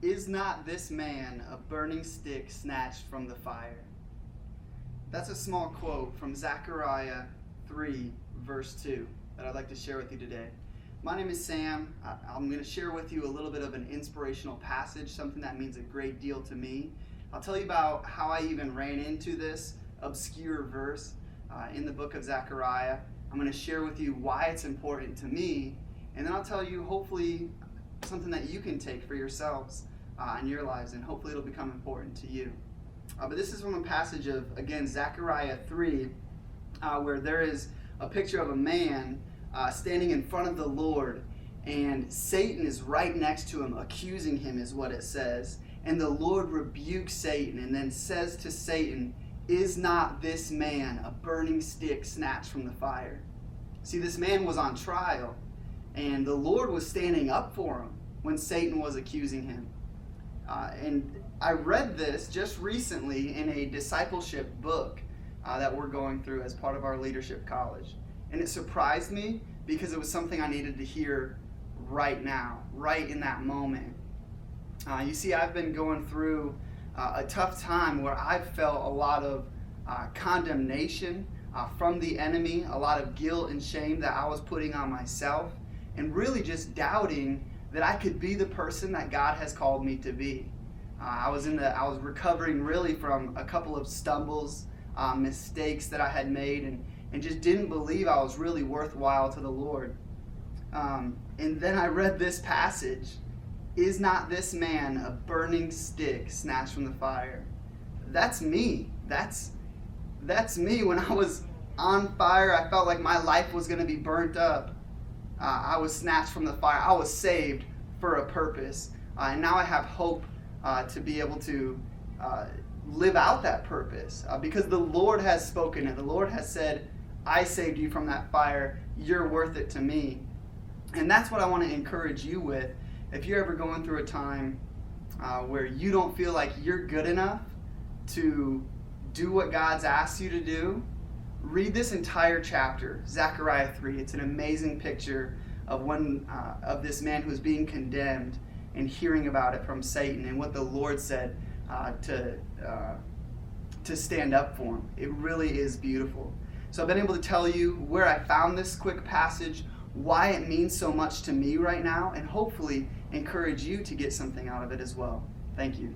Is not this man a burning stick snatched from the fire? That's a small quote from Zechariah 3, verse 2, that I'd like to share with you today. My name is Sam. I'm going to share with you a little bit of an inspirational passage, something that means a great deal to me. I'll tell you about how I even ran into this obscure verse in the book of Zechariah. I'm going to share with you why it's important to me, and then I'll tell you, hopefully, something that you can take for yourselves in your lives, and hopefully it'll become important to you. But this is from a passage of, again, Zechariah 3, where there is a picture of a man standing in front of the Lord, and Satan is right next to him, accusing him, is what it says. And the Lord rebukes Satan and then says to Satan, "Is not this man a burning stick snatched from the fire?" See, this man was on trial, and the Lord was standing up for him when Satan was accusing him. And I read this just recently in a discipleship book that we're going through as part of our leadership college. And it surprised me because it was something I needed to hear right now, right in that moment. You see, I've been going through a tough time where I've felt a lot of condemnation from the enemy, a lot of guilt and shame that I was putting on myself, and really just doubting that I could be the person that God has called me to be. I was recovering really from a couple of stumbles, mistakes that I had made, and just didn't believe I was really worthwhile to the Lord. And then I read this passage, "Is not this man a burning stick snatched from the fire?" That's me. That's me. When I was on fire, I felt like my life was going to be burnt up. I was snatched from the fire. I was saved for a purpose. And now I have hope to be able to live out that purpose because the Lord has spoken it. The Lord has said, "I saved you from that fire. You're worth it to me." And that's what I want to encourage you with. If you're ever going through a time where you don't feel like you're good enough to do what God's asked you to do, read this entire chapter, Zechariah 3. It's an amazing picture of this man who's being condemned and hearing about it from Satan and what the Lord said to stand up for him. It really is beautiful. So I've been able to tell you where I found this quick passage, why it means so much to me right now, and hopefully encourage you to get something out of it as well. Thank you.